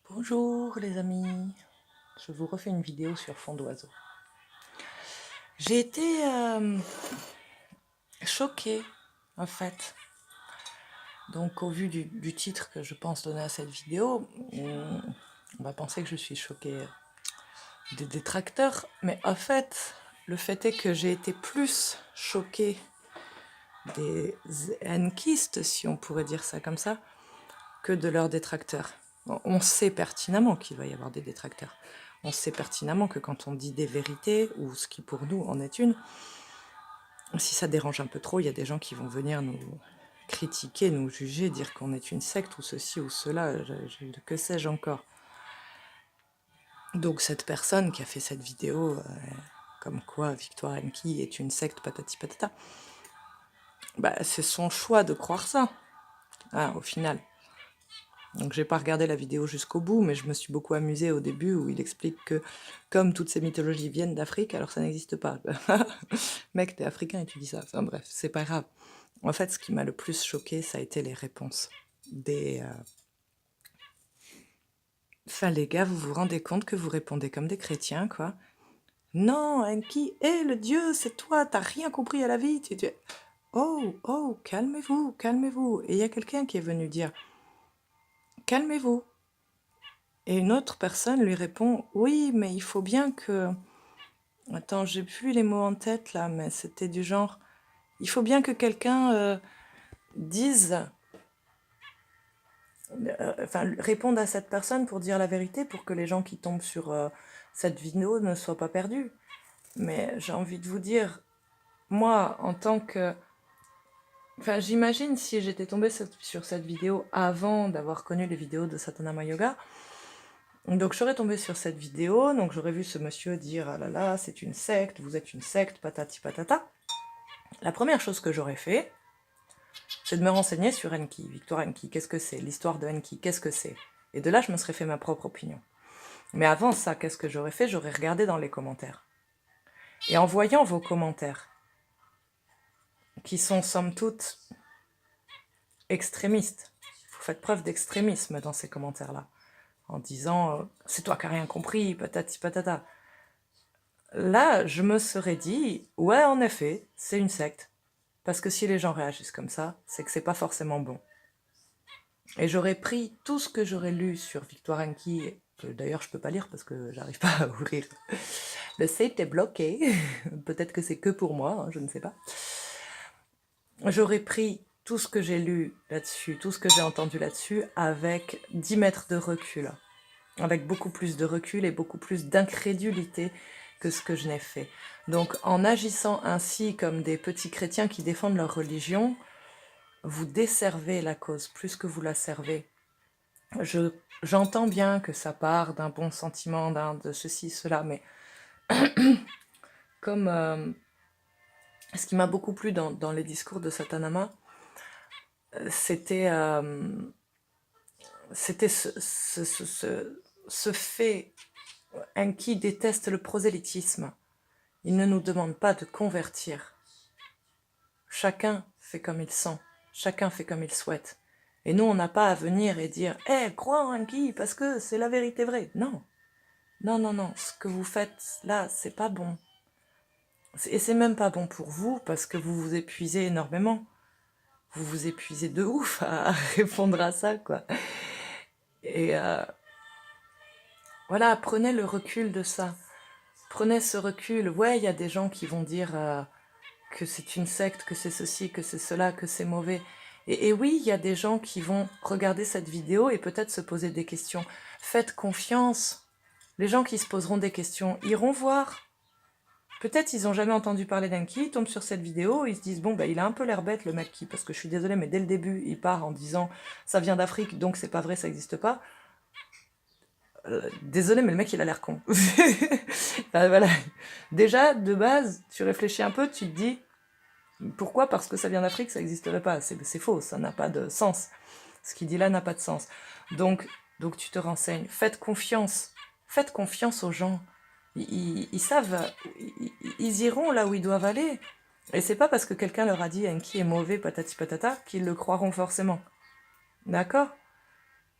Bonjour les amis, je vous refais une vidéo sur fond d'oiseau. J'ai été choquée en fait. Donc au vu du titre que je pense donner à cette vidéo, on va penser que je suis choquée des détracteurs. Mais en fait, le fait est que j'ai été plus choquée des ankistes, si on pourrait dire ça comme ça, que de leurs détracteurs. On sait pertinemment qu'il va y avoir des détracteurs. On sait pertinemment que quand on dit des vérités, ou ce qui pour nous en est une, si ça dérange un peu trop, il y a des gens qui vont venir nous critiquer, nous juger, dire qu'on est une secte ou ceci ou cela, que sais-je encore. Donc cette personne qui a fait cette vidéo, comme quoi Victoire Enki est une secte patati patata, bah, c'est son choix de croire ça, au final. Donc j'ai pas regardé la vidéo jusqu'au bout, mais je me suis beaucoup amusée au début où il explique que comme toutes ces mythologies viennent d'Afrique, alors ça n'existe pas. Mec, t'es africain et tu dis ça. Enfin bref, c'est pas grave. En fait, ce qui m'a le plus choqué, ça a été les réponses des... Enfin les gars, vous vous rendez compte que vous répondez comme des chrétiens, quoi. Non, Enki est le dieu, c'est toi, t'as rien compris à la vie. Oh, calmez-vous, calmez-vous. Et il y a quelqu'un qui est venu dire, calmez-vous. Et une autre personne lui répond, oui, mais il faut bien que... Attends, j'ai plus les mots en tête là, mais c'était du genre, il faut bien que quelqu'un dise, réponde à cette personne pour dire la vérité, pour que les gens qui tombent sur cette vidéo ne soient pas perdus. Mais j'ai envie de vous dire, moi, en tant que... Enfin, j'imagine si j'étais tombée sur cette vidéo avant d'avoir connu les vidéos de Satanama Yoga. Donc j'aurais tombé sur cette vidéo, donc j'aurais vu ce monsieur dire « Ah là là, c'est une secte, vous êtes une secte, patati patata ». La première chose que j'aurais fait, c'est de me renseigner sur Enki, Victoire Enki, qu'est-ce que c'est, l'histoire de Enki, qu'est-ce que c'est. Et de là, je me serais fait ma propre opinion. Mais avant ça, qu'est-ce que j'aurais fait? J'aurais regardé dans les commentaires. Et en voyant vos commentaires, qui sont somme toute extrémistes, vous faites preuve d'extrémisme dans ces commentaires-là, en disant « c'est toi qui n'as rien compris, patati patata ». Là, je me serais dit « ouais, en effet, c'est une secte ». Parce que si les gens réagissent comme ça, c'est que c'est pas forcément bon. Et j'aurais pris tout ce que j'aurais lu sur Victoire Enki, que d'ailleurs je peux pas lire parce que j'arrive pas à ouvrir. Le site est bloqué, peut-être que c'est que pour moi, hein, je ne sais pas. J'aurais pris tout ce que j'ai lu là-dessus, tout ce que j'ai entendu là-dessus, avec 10 mètres de recul. Avec beaucoup plus de recul et beaucoup plus d'incrédulité que ce que je n'ai fait. Donc en agissant ainsi comme des petits chrétiens qui défendent leur religion, vous desservez la cause plus que vous la servez. J'entends bien que ça part d'un bon sentiment, de ceci, cela, mais comme ce qui m'a beaucoup plu dans les discours de Satanama, c'était ce fait, Enki déteste le prosélytisme. Il ne nous demande pas de convertir. Chacun fait comme il sent, chacun fait comme il souhaite. Et nous, on n'a pas à venir et dire « Eh, crois en Enki parce que c'est la vérité vraie ». Non, non, non, non, ce que vous faites là, c'est pas bon. Et c'est même pas bon pour vous parce que vous vous épuisez énormément. Vous vous épuisez de ouf à répondre à ça, quoi. Et voilà, prenez le recul de ça. Prenez ce recul. Ouais, il y a des gens qui vont dire que c'est une secte, que c'est ceci, que c'est cela, que c'est mauvais. Et oui, il y a des gens qui vont regarder cette vidéo et peut-être se poser des questions. Faites confiance. Les gens qui se poseront des questions iront voir. Peut-être ils n'ont jamais entendu parler d'Enki, ils tombent sur cette vidéo, ils se disent « Bon, bah, il a un peu l'air bête, le mec qui... » Parce que je suis désolée, mais dès le début, il part en disant « Ça vient d'Afrique, donc c'est pas vrai, ça n'existe pas. » Désolée, mais le mec, il a l'air con. Enfin, voilà. Déjà, de base, tu réfléchis un peu, tu te dis « Pourquoi? Parce que ça vient d'Afrique, ça n'existerait pas. » C'est faux, ça n'a pas de sens. Ce qu'il dit là n'a pas de sens. Donc tu te renseignes. Faites confiance. Faites confiance aux gens. Ils savent, ils iront là où ils doivent aller. Et c'est pas parce que quelqu'un leur a dit Enki est mauvais, patati patata, qu'ils le croiront forcément. D'accord?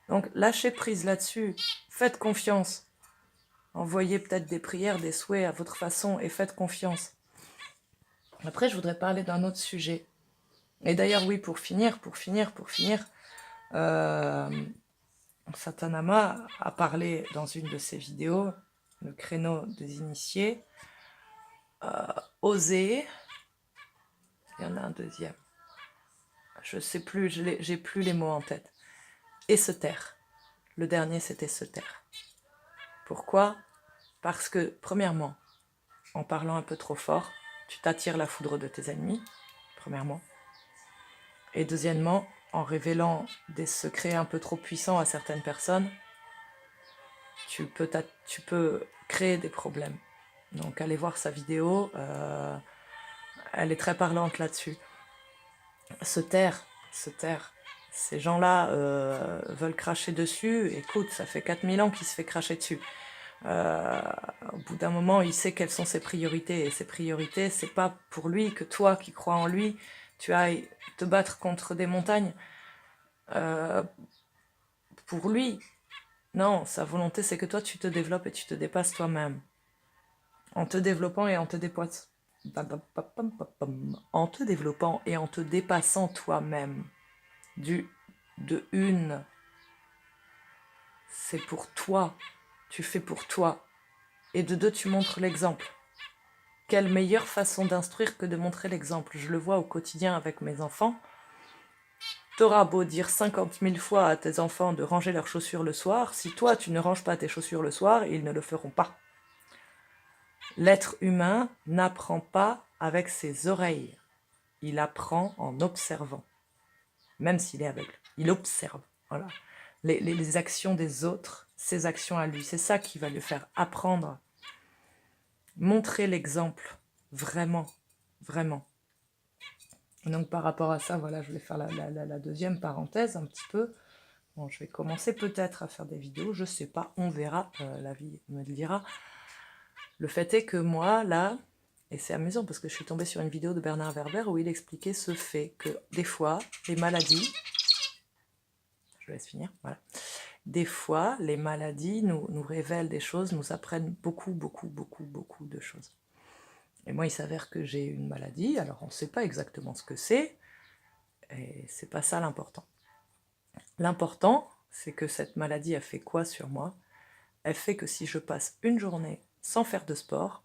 Donc, lâchez prise là-dessus. Faites confiance. Envoyez peut-être des prières, des souhaits à votre façon et faites confiance. Après, je voudrais parler d'un autre sujet. Et d'ailleurs, oui, pour finir, Satanama a parlé dans une de ses vidéos, le créneau des initiés, oser, il y en a un deuxième, je sais plus, j'ai plus les mots en tête, et se taire. Le dernier, c'était se taire. Pourquoi? Parce que, premièrement, en parlant un peu trop fort, tu t'attires la foudre de tes ennemis, premièrement. Et deuxièmement, en révélant des secrets un peu trop puissants à certaines personnes, tu peux créer des problèmes. Donc allez voir sa vidéo, elle est très parlante là-dessus. Se taire. Ces gens-là veulent cracher dessus. Écoute, ça fait 4000 ans qu'il se fait cracher dessus. Au bout d'un moment, il sait quelles sont ses priorités. Et ses priorités, c'est pas pour lui que toi qui crois en lui, tu ailles te battre contre des montagnes. Pour lui, non, sa volonté, c'est que toi, tu te développes et tu te dépasses toi-même. En te développant et en te dépassant. En te développant et en te dépassant toi-même. C'est pour toi. Tu fais pour toi. Et de deux, tu montres l'exemple. Quelle meilleure façon d'instruire que de montrer l'exemple? Je le vois au quotidien avec mes enfants. T'auras beau dire 50 000 fois à tes enfants de ranger leurs chaussures le soir, si toi tu ne ranges pas tes chaussures le soir, ils ne le feront pas. L'être humain n'apprend pas avec ses oreilles. Il apprend en observant. Même s'il est aveugle. Il observe. Voilà. Les actions des autres, ses actions à lui. C'est ça qui va lui faire apprendre. Montrer l'exemple. Vraiment. Vraiment. Donc par rapport à ça, voilà, je vais faire la deuxième parenthèse un petit peu. Bon, je vais commencer peut-être à faire des vidéos, je sais pas, on verra, la vie me le dira. Le fait est que moi, là, et c'est amusant parce que je suis tombée sur une vidéo de Bernard Werber où il expliquait ce fait que des fois, les maladies, je laisse finir, voilà. Des fois, les maladies nous révèlent des choses, nous apprennent beaucoup de choses. Et moi, il s'avère que j'ai une maladie, alors on ne sait pas exactement ce que c'est, et c'est pas ça l'important. L'important, c'est que cette maladie a fait quoi sur moi? Elle fait que si je passe une journée sans faire de sport,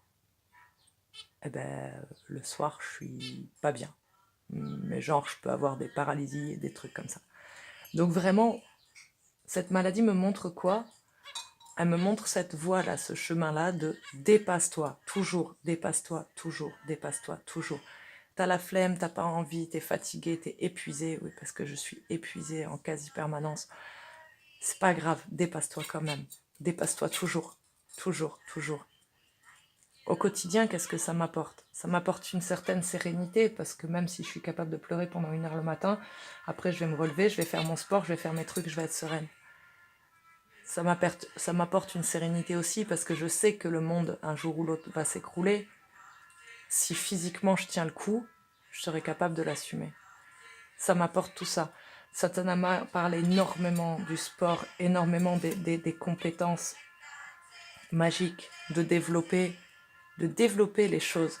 eh ben, le soir, je suis pas bien. Mais genre, je peux avoir des paralysies et des trucs comme ça. Donc vraiment, cette maladie me montre quoi? Elle me montre cette voie-là, ce chemin-là de dépasse-toi, toujours, dépasse-toi, toujours, dépasse-toi, toujours. T'as la flemme, t'as pas envie, t'es fatigué, t'es épuisé, oui, parce que je suis épuisée en quasi-permanence. C'est pas grave, dépasse-toi quand même. Dépasse-toi toujours, toujours, toujours. Au quotidien, qu'est-ce que ça m'apporte? Ça m'apporte une certaine sérénité, parce que même si je suis capable de pleurer pendant 1 heure le matin, après je vais me relever, je vais faire mon sport, je vais faire mes trucs, je vais être sereine. Ça m'apporte une sérénité aussi, parce que je sais que le monde, un jour ou l'autre, va s'écrouler. Si physiquement je tiens le coup, je serai capable de l'assumer. Ça m'apporte tout ça. Satanama parle énormément du sport, énormément des compétences magiques, de développer les choses.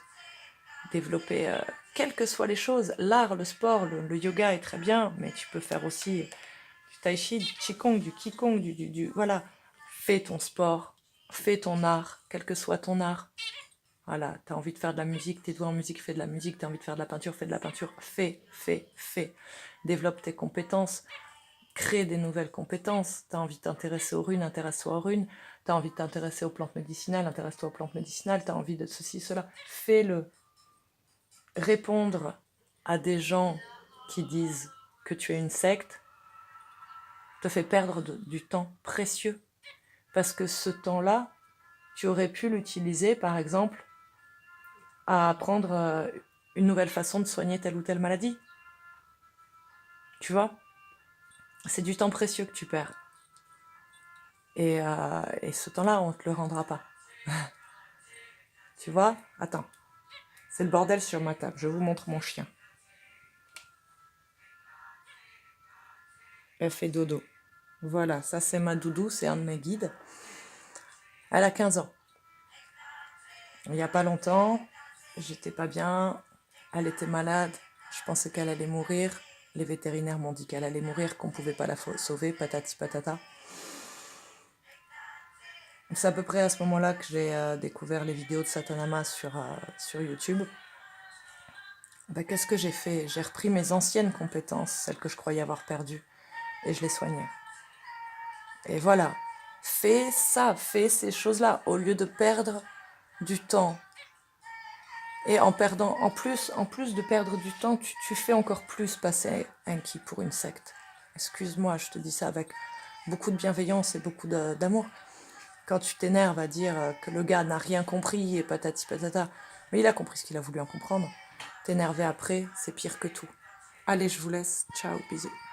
Développer, quelles que soient les choses, l'art, le sport, le yoga est très bien, mais tu peux faire aussi du tai chi, du qigong, du qigong, voilà. Fais ton sport, fais ton art, quel que soit ton art. Voilà, t'as envie de faire de la musique, t'es doué en musique, fais de la musique, t'as envie de faire de la peinture, fais de la peinture, fais. Développe tes compétences, crée des nouvelles compétences. T'as envie de t'intéresser aux runes, intéresse-toi aux runes. T'as envie de t'intéresser aux plantes médicinales, intéresse-toi aux plantes médicinales. T'as envie de ceci, cela, fais-le. Répondre à des gens qui disent que tu es une secte te fait perdre du temps précieux. Parce que ce temps-là, tu aurais pu l'utiliser, par exemple, à apprendre une nouvelle façon de soigner telle ou telle maladie. Tu vois? C'est du temps précieux que tu perds. Et ce temps-là, on ne te le rendra pas. Tu vois? Attends. C'est le bordel sur ma table. Je vous montre mon chien. Elle fait dodo. Voilà, ça c'est ma doudou, c'est un de mes guides. Elle a 15 ans. Il n'y a pas longtemps, j'étais pas bien, elle était malade, je pensais qu'elle allait mourir. Les vétérinaires m'ont dit qu'elle allait mourir, qu'on pouvait pas la sauver, patati patata. C'est à peu près à ce moment-là que j'ai découvert les vidéos de Satanama sur YouTube. Ben, qu'est-ce que j'ai fait? J'ai repris mes anciennes compétences, celles que je croyais avoir perdues, et je les soignais. Et voilà, fais ça, fais ces choses-là, au lieu de perdre du temps. Et en plus de perdre du temps, tu fais encore plus passer un qui pour une secte. Excuse-moi, je te dis ça avec beaucoup de bienveillance et beaucoup d'amour. Quand tu t'énerves à dire que le gars n'a rien compris et patati patata, mais il a compris ce qu'il a voulu en comprendre. T'énerver après, c'est pire que tout. Allez, je vous laisse. Ciao, bisous.